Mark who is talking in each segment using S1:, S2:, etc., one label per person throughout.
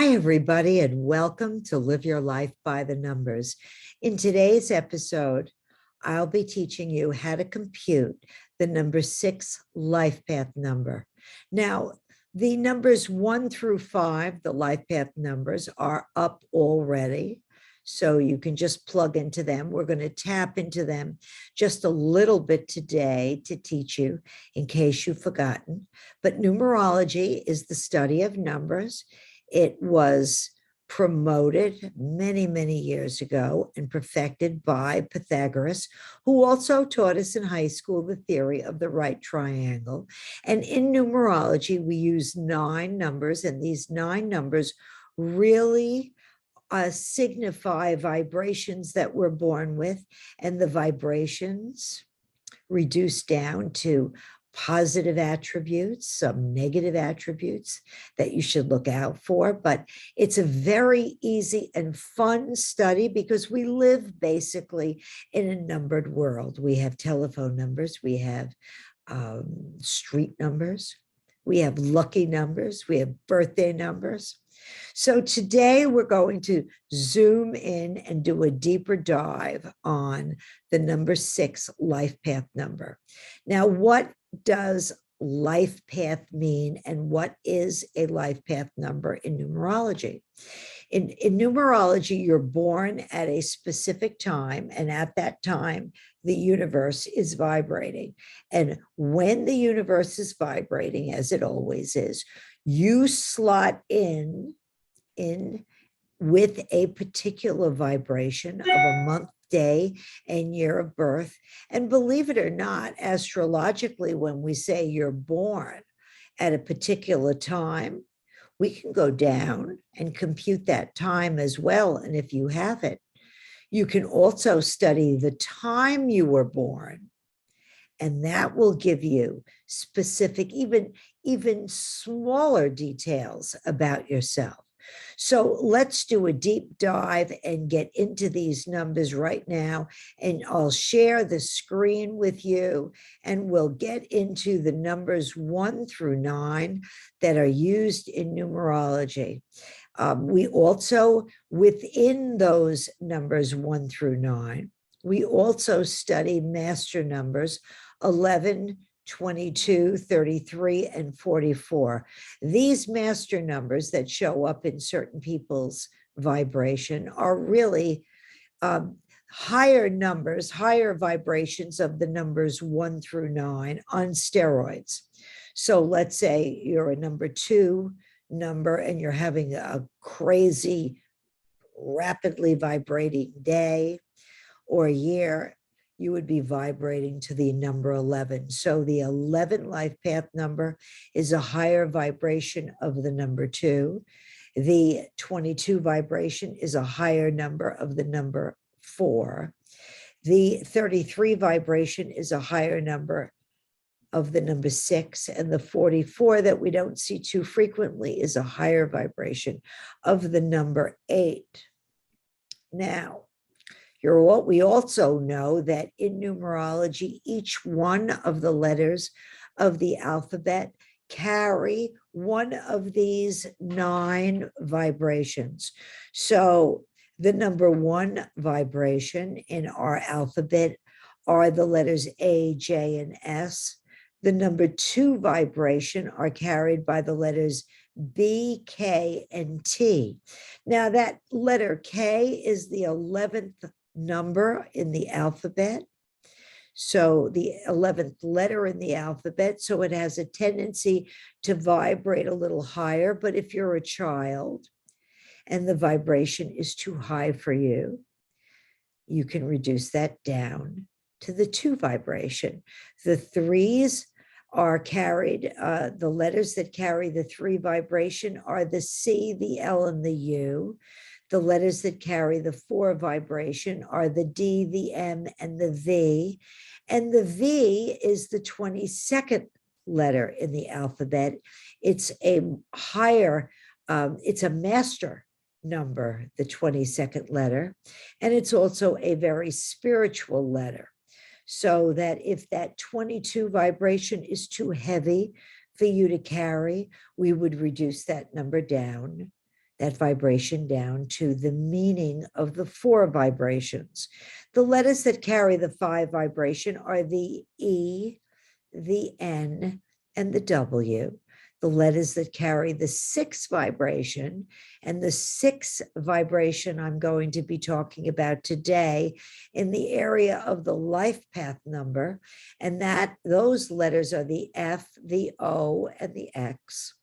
S1: Hi, everybody, and welcome to Live Your Life by the Numbers. In today's episode, I'll be teaching you how to compute the number 6 life path number. Now, the numbers 1 through 5, the life path numbers, are up already. So you can just plug into them. We're going to tap into them just a little bit today to teach you in case you've forgotten. But numerology is the study of numbers. It was promoted many, many years ago and perfected by Pythagoras, who also taught us in high school the theory of the right triangle. And in numerology, we use 9 numbers, and these 9 numbers really signify vibrations that we're born with, and the vibrations reduce down to positive attributes, some negative attributes that you should look out for. But it's a very easy and fun study because we live basically in a numbered world. We have telephone numbers, we have street numbers, we have lucky numbers, we have birthday numbers. So today we're going to zoom in and do a deeper dive on the number 6 life path number. Now, what does life path mean, and what is a life path number in numerology? In numerology, you're born at a specific time, and at that time, the universe is vibrating. And when the universe is vibrating, as it always is, you slot in with a particular vibration of a month, day, and year of birth. And believe it or not, astrologically, when we say you're born at a particular time, we can go down and compute that time as well. And if you have it, you can also study the time you were born, and that will give you specific, even smaller details about yourself. So let's do a deep dive and get into these numbers right now. And I'll share the screen with you, and we'll get into the numbers 1 through 9 that are used in numerology. We also, within those numbers 1 through 9, we also study master numbers 11, 22, 33, and 44. These master numbers that show up in certain people's vibration are really higher numbers, higher vibrations of the numbers 1 through 9 on steroids. So let's say you're a number 2 number and you're having a crazy, rapidly vibrating day or year, you would be vibrating to the number 11. So the 11 life path number is a higher vibration of the number 2. The 22 vibration is a higher number of the number 4. The 33 vibration is a higher number of the number 6. And the 44 that we don't see too frequently is a higher vibration of the number 8. Now, we also know that in numerology, each one of the letters of the alphabet carry one of these 9 vibrations. So the number 1 vibration in our alphabet are the letters A, J, and S. The number 2 vibration are carried by the letters B, K, and T. Now that letter K is the 11th number in the alphabet. So the 11th letter in the alphabet. So it has a tendency to vibrate a little higher. But if you're a child and the vibration is too high for you, you can reduce that down to the 2 vibration. The 3s are carried, the letters that carry the 3 vibration are the C, the L, and the U. The letters that carry the 4 vibration are the D, the M, and the V. And the V is the 22nd letter in the alphabet. It's a higher, it's a master number, the 22nd letter. And it's also a very spiritual letter. So that if that 22 vibration is too heavy for you to carry, we would reduce that number down that vibration down to the meaning of the 4 vibrations. The letters that carry the 5 vibration are the E, the N, and the W. The letters that carry the 6 vibration, and the 6 vibration I'm going to be talking about today in the area of the life path number, and those letters are the F, the O, and the X.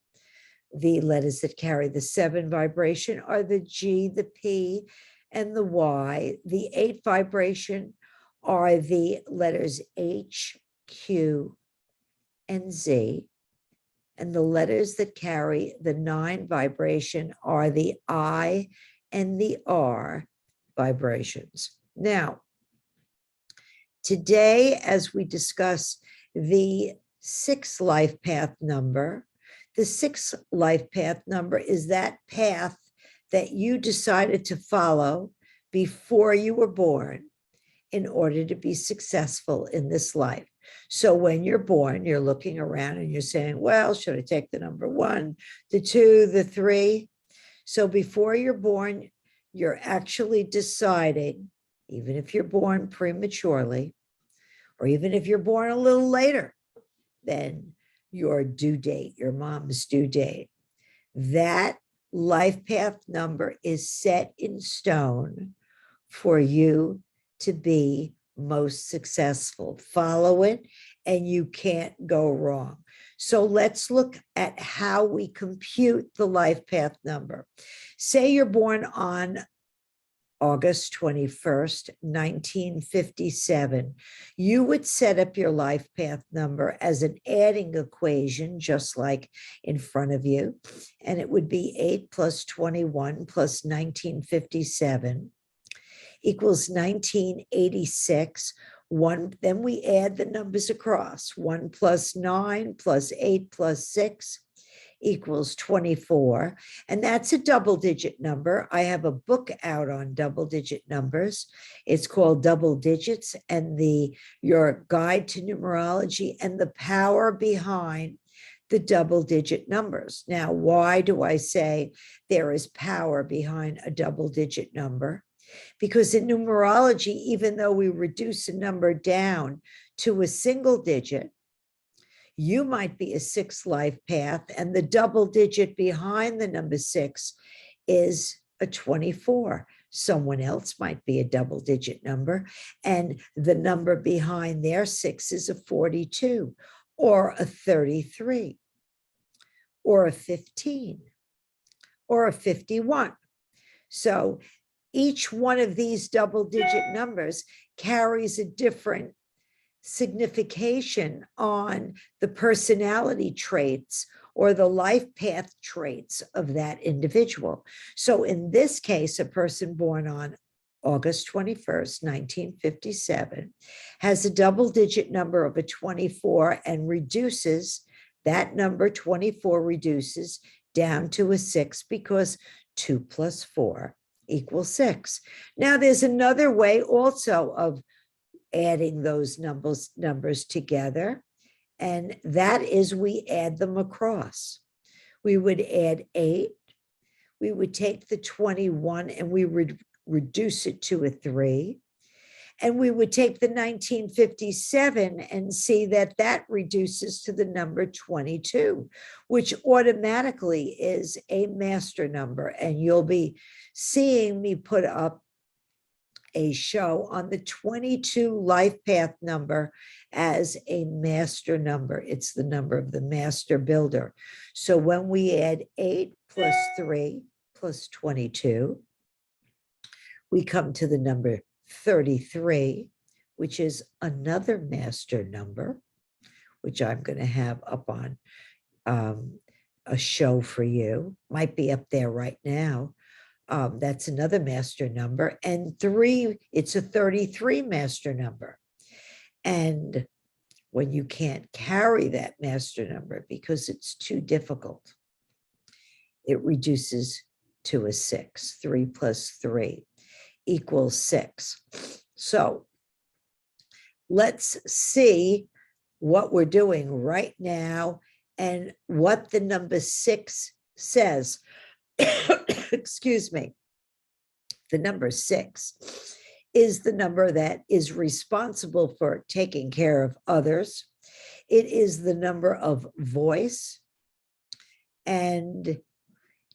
S1: The letters that carry the 7 vibration are the G, the P, and the Y. The 8 vibration are the letters H, Q, and Z. And the letters that carry the 9 vibration are the I and the R vibrations. Now, today, as we discuss the 6th life path number, the 6th life path number is that path that you decided to follow before you were born in order to be successful in this life. So when you're born, you're looking around and you're saying, well, should I take the number 1, the 2, the 3? So before you're born, you're actually deciding, even if you're born prematurely, or even if you're born a little later than your due date, your mom's due date, that life path number is set in stone for you to be most successful. Follow it and you can't go wrong. So let's look at how we compute the life path number. Say you're born on August 21st, 1957. You would set up your life path number as an adding equation, just like in front of you, and it would be 8 plus 21 plus 1957 equals 1986. Then we add the numbers across. 1 plus 9 plus 8 plus 6 equals 24. And that's a double-digit number. I have a book out on double-digit numbers. It's called Double Digits and Your Guide to Numerology and the Power Behind the Double-Digit Numbers. Now, why do I say there is power behind a double-digit number? Because in numerology, even though we reduce a number down to a single digit, you might be a 6th life path, and the double digit behind the number 6 is a 24. Someone else might be a double digit number, and the number behind their 6 is a 42, or a 33, or a 15, or a 51. So each one of these double-digit numbers carries a different signification on the personality traits or the life path traits of that individual. So in this case, a person born on August 21st, 1957, has a double-digit number of a 24 and reduces, that number 24 reduces down to a 6 because 2 plus 4 equals 6. Now, there's another way also of adding those numbers together, and that is we add them across. We would add 8. We would take the 21 and we would reduce it to a 3. And we would take the 1957 and see that that reduces to the number 22, which automatically is a master number. And you'll be seeing me put up a show on the 22 life path number as a master number. It's the number of the master builder. So when we add 8 plus 3 plus 22, we come to the number 33, which is another master number, which I'm going to have up on a show for you. Might be up there right now. That's another master number. And 3, it's a 33 master number. And when you can't carry that master number because it's too difficult, it reduces to a 6. 3 plus 3 equals 6. So let's see what we're doing right now and what the number 6 says. excuse me, the number 6 is the number that is responsible for taking care of others. It is the number of voice, and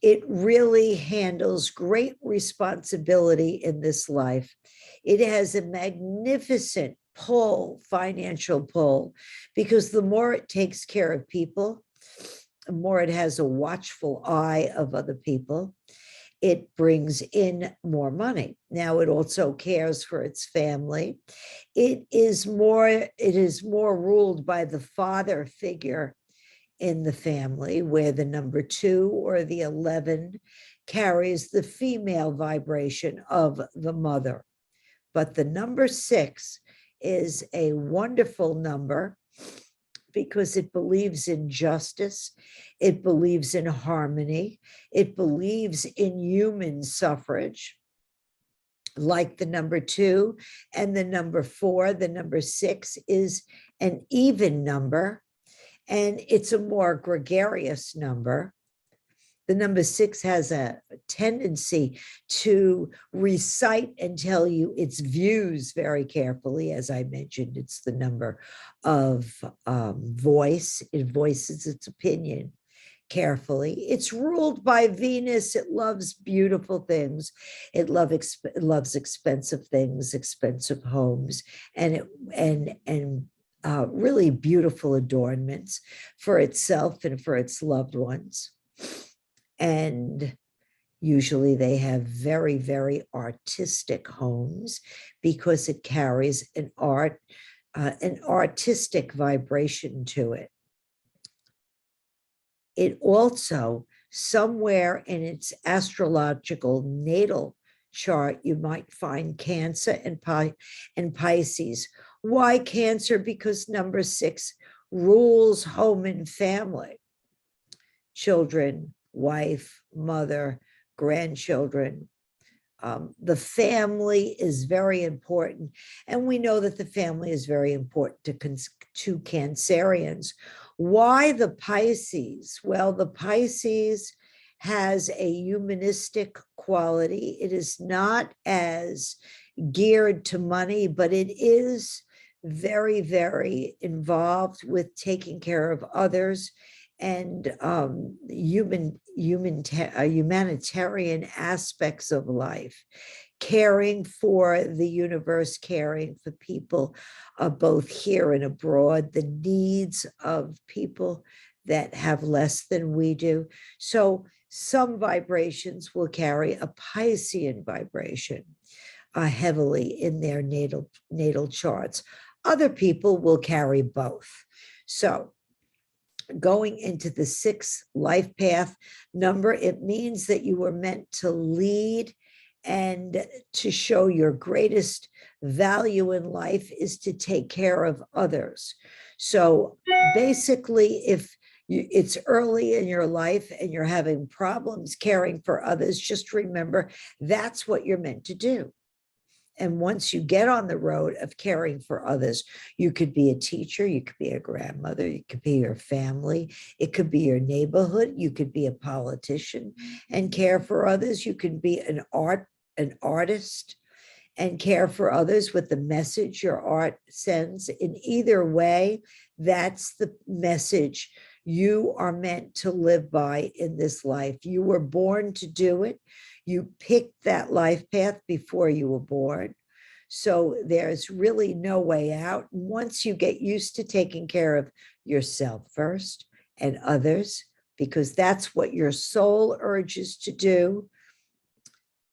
S1: it really handles great responsibility in this life. It has a magnificent pull, financial pull, because the more it takes care of people, the more it has a watchful eye of other people, it brings in more money. Now, it also cares for its family. It is more ruled by the father figure in the family, where the number 2 or the 11 carries the female vibration of the mother. But the number 6 is a wonderful number because it believes in justice, it believes in harmony, it believes in human suffrage. Like the number 2 and the number 4, the number 6 is an even number, and it's a more gregarious number. The number 6 has a tendency to recite and tell you its views very carefully. As I mentioned, it's the number of voice. It voices its opinion carefully. It's ruled by Venus. It loves beautiful things. It loves expensive things, expensive homes, and really beautiful adornments for itself and for its loved ones. And usually they have very, very artistic homes because it carries an artistic vibration to it. It also, somewhere in its astrological natal chart, you might find Cancer and Pisces. Why Cancer? Because number 6 rules home and family, children, wife, mother, grandchildren. The family is very important. And we know that the family is very important to Cancerians. Why the Pisces? Well, the Pisces has a humanistic quality. It is not as geared to money, but it is very, very involved with taking care of others and humanitarian aspects of life, caring for the universe, caring for people both here and abroad, the needs of people that have less than we do. So some vibrations will carry a Piscean vibration heavily in their natal charts. Other people will carry both. So going into the 6th life path number, it means that you were meant to lead and to show your greatest value in life is to take care of others. So basically, if it's early in your life and you're having problems caring for others, just remember that's what you're meant to do. And once you get on the road of caring for others, you could be a teacher, you could be a grandmother, you could be your family, it could be your neighborhood, you could be a politician and care for others. You could be an artist and care for others with the message your art sends. In either way, that's the message you are meant to live by in this life. You were born to do it. You picked that life path before you were born. So there's really no way out. Once you get used to taking care of yourself first and others, because that's what your soul urges to do,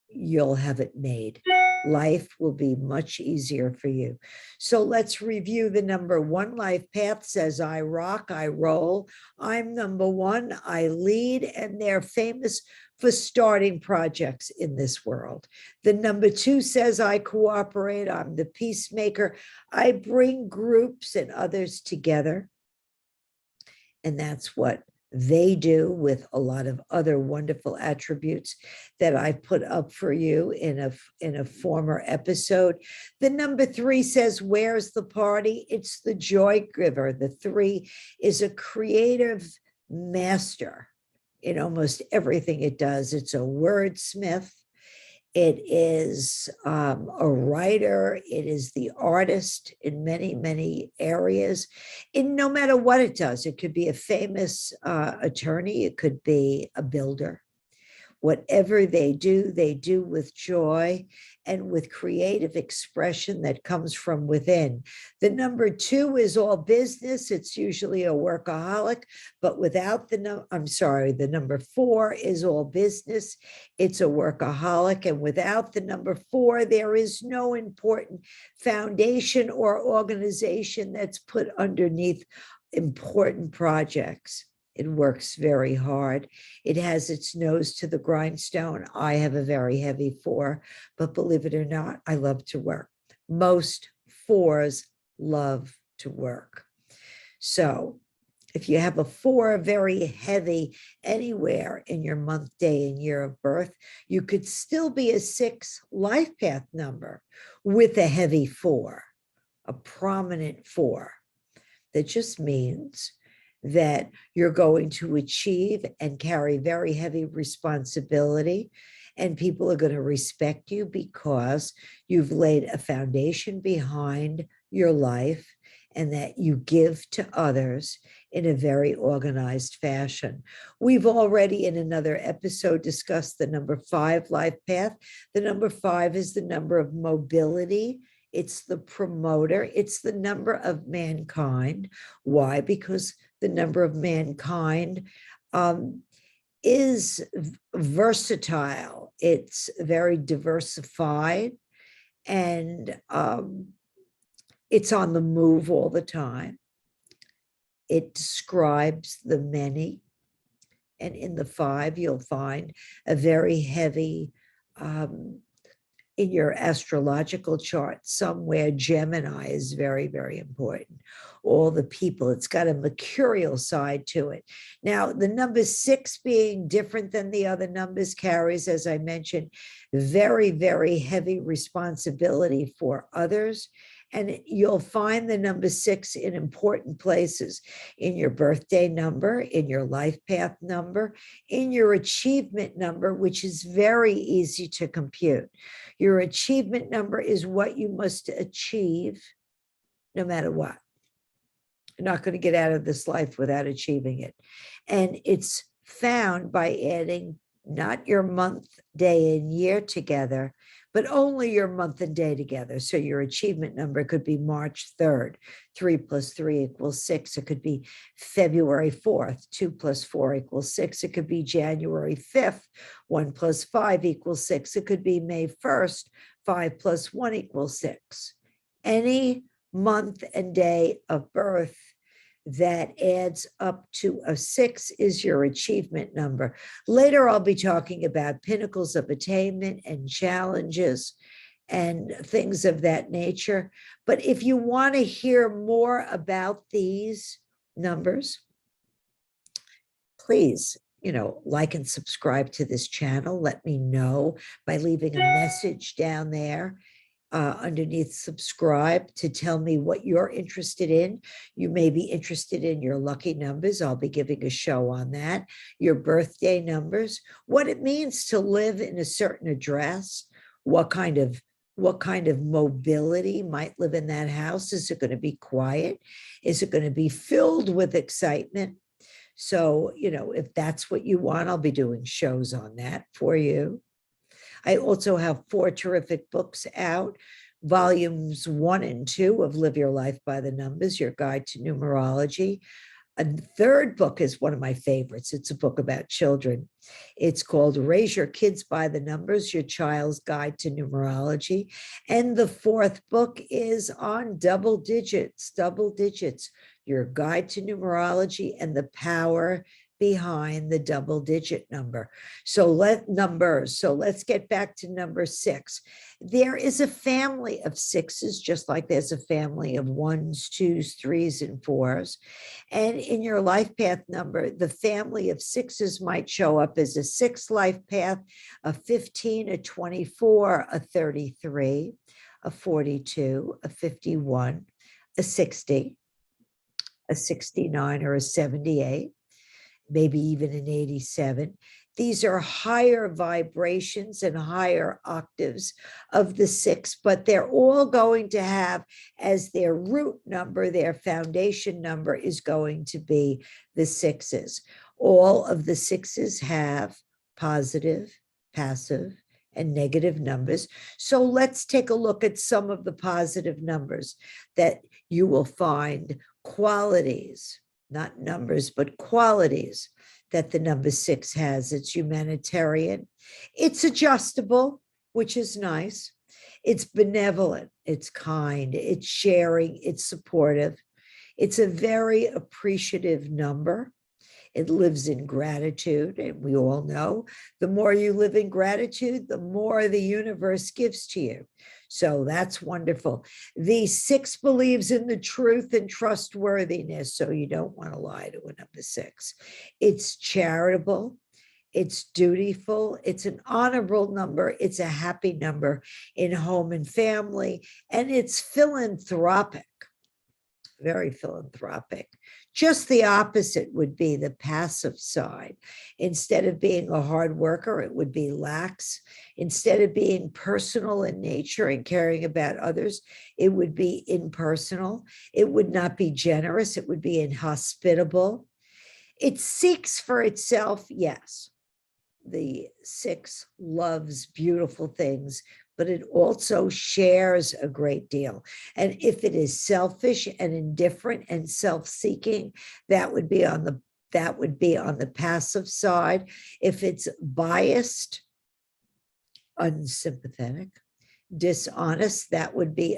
S1: you'll have it made. Life will be much easier for you. So let's review the number 1 life path. Says, I rock, I roll. I'm number 1, I lead, and they're famous for starting projects in this world. The number 2 says, I cooperate, I'm the peacemaker. I bring groups and others together. And that's what they do with a lot of other wonderful attributes that I put up for you in a former episode. The number 3 says, where's the party? It's the joy giver. The 3 is a creative master in almost everything it does. It's a wordsmith. It is a writer. It is the artist in many, many areas. In no matter what it does, it could be a famous attorney. It could be a builder. Whatever they do with joy and with creative expression that comes from within. The number 2 is all business. It's usually a workaholic, but without the number 4 is all business. It's a workaholic. And without the number 4, there is no important foundation or organization that's put underneath important projects. It works very hard. It has its nose to the grindstone. I have a very heavy 4, but believe it or not, I love to work. Most 4s love to work. So if you have a 4 very heavy anywhere in your month, day, and year of birth, you could still be a 6 life path number with a heavy 4, a prominent 4. That just means that you're going to achieve and carry very heavy responsibility, and people are going to respect you because you've laid a foundation behind your life and that you give to others in a very organized fashion. We've already in another episode discussed the number 5 life path. The number 5 is the number of mobility. It's the promoter. It's the number of mankind. Why? Because the number of mankind is versatile. It's very diversified, and it's on the move all the time. It describes the many. And in the 5, you'll find a very heavy, in your astrological chart somewhere, Gemini is very, very important. All the people, it's got a mercurial side to it. Now, the number 6 being different than the other numbers carries, as I mentioned, very, very heavy responsibility for others. And you'll find the number 6 in important places, in your birthday number, in your life path number, in your achievement number, which is very easy to compute. Your achievement number is what you must achieve no matter what. You're not going to get out of this life without achieving it. And it's found by adding not your month, day, and year together, but only your month and day together. So your achievement number could be March 3rd, 3 + 3 = 6. It could be February 4th, 2 + 4 = 6. It could be January 5th, 1 + 5 = 6. It could be May 1st, 5 + 1 = 6. Any month and day of birth that adds up to a 6 is your achievement number. Later, I'll be talking about pinnacles of attainment and challenges and things of that nature. But if you want to hear more about these numbers, please, like and subscribe to this channel. Let me know by leaving a message down there underneath subscribe to tell me what you're interested in. You may be interested in your lucky numbers. I'll be giving a show on that. Your birthday numbers, what it means to live in a certain address, what kind of mobility might live in that house. Is it going to be quiet? Is it going to be filled with excitement? So, if that's what you want, I'll be doing shows on that for you. I also have 4 terrific books out, volumes 1 and 2 of Live Your Life by the Numbers, Your Guide to Numerology. A 3rd book is one of my favorites. It's a book about children. It's called Raise Your Kids by the Numbers, Your Child's Guide to Numerology. And the 4th book is on double digits, Your Guide to Numerology and the Power behind the double digit number. So let's get back to number 6. There is a family of 6s, just like there's a family of 1s, 2s, 3s, and 4s. And in your life path number, the family of 6s might show up as a 6 life path, a 15, a 24, a 33, a 42, a 51, a 60, a 69, or a 78. maybe even an 87. These are higher vibrations and higher octaves of the 6, but they're all going to have as their root number, their foundation number is going to be the 6s. All of the 6s have positive, passive, and negative numbers. So let's take a look at some of the positive numbers that you will find, qualities, not numbers, but qualities that the number 6 has. It's humanitarian. It's adjustable, which is nice. It's benevolent. It's kind. It's sharing. It's supportive. It's a very appreciative number. It lives in gratitude. And we all know the more you live in gratitude, the more the universe gives to you. So that's wonderful. The 6 believes in the truth and trustworthiness. So you don't want to lie to a number 6. It's charitable. It's dutiful. It's an honorable number. It's a happy number in home and family. And it's philanthropic. Very philanthropic. Just the opposite would be the passive side. Instead of being a hard worker, it would be lax. Instead of being personal in nature and caring about others, it would be impersonal. It would not be generous. It would be inhospitable. It seeks for itself, yes. The 6 loves beautiful things, but it also shares a great deal. And if it is selfish and indifferent and self-seeking, that would be on the passive side. If it's biased, unsympathetic, dishonest, that would be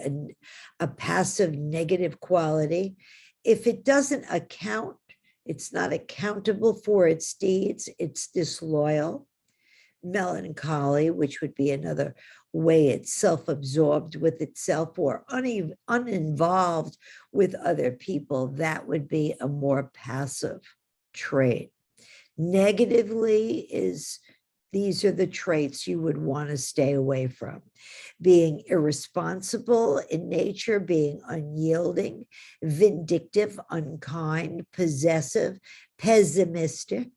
S1: a passive negative quality. If it doesn't account, it's not accountable for its deeds, it's disloyal. Melancholy, which would be another way it's self-absorbed with itself or uninvolved with other people. That would be a more passive trait. Negatively is, these are the traits you would want to stay away from. Being irresponsible in nature, being unyielding, vindictive, unkind, possessive, pessimistic,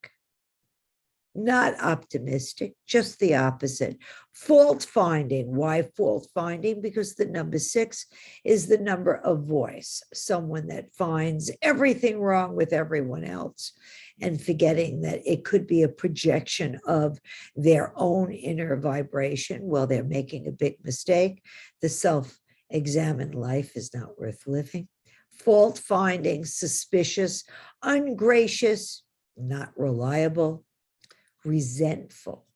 S1: not optimistic, just the opposite. Fault finding. Why fault finding? Because the number 6 is the number of voice, someone that finds everything wrong with everyone else and forgetting that it could be a projection of their own inner vibration while they're making a big mistake. The self-examined life is not worth living. Fault finding, suspicious, ungracious, not reliable, resentful.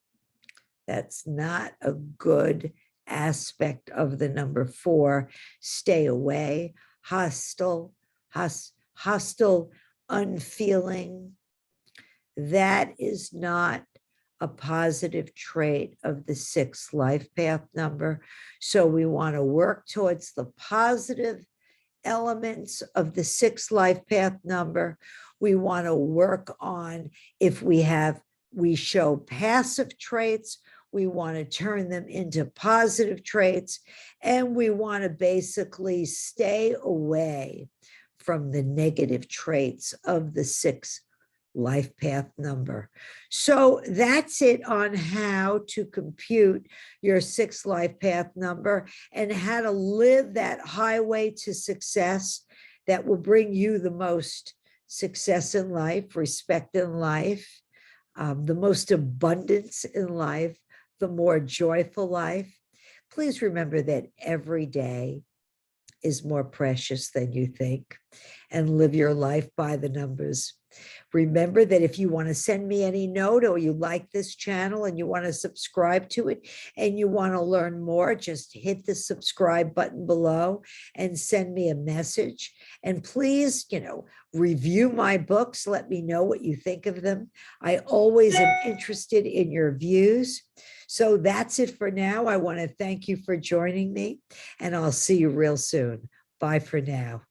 S1: That's not a good aspect of the number 4. Stay away. Hostile, unfeeling. That is not a positive trait of the 6 life path number. So we want to work towards the positive elements of the 6 life path number. We want to work on, if we show passive traits, we want to turn them into positive traits, and we want to basically stay away from the negative traits of the 6 life path number. So that's it on how to compute your 6 life path number and how to live that highway to success that will bring you the most success in life, respect in life, the most abundance in life, the more joyful life. Please remember that every day is more precious than you think, and live your life by the numbers. Remember that if you want to send me any note or you like this channel and you want to subscribe to it and you want to learn more, just hit the subscribe button below and send me a message. And please, review my books. Let me know what you think of them. I always am interested in your views. So that's it for now. I want to thank you for joining me, and I'll see you real soon. Bye for now.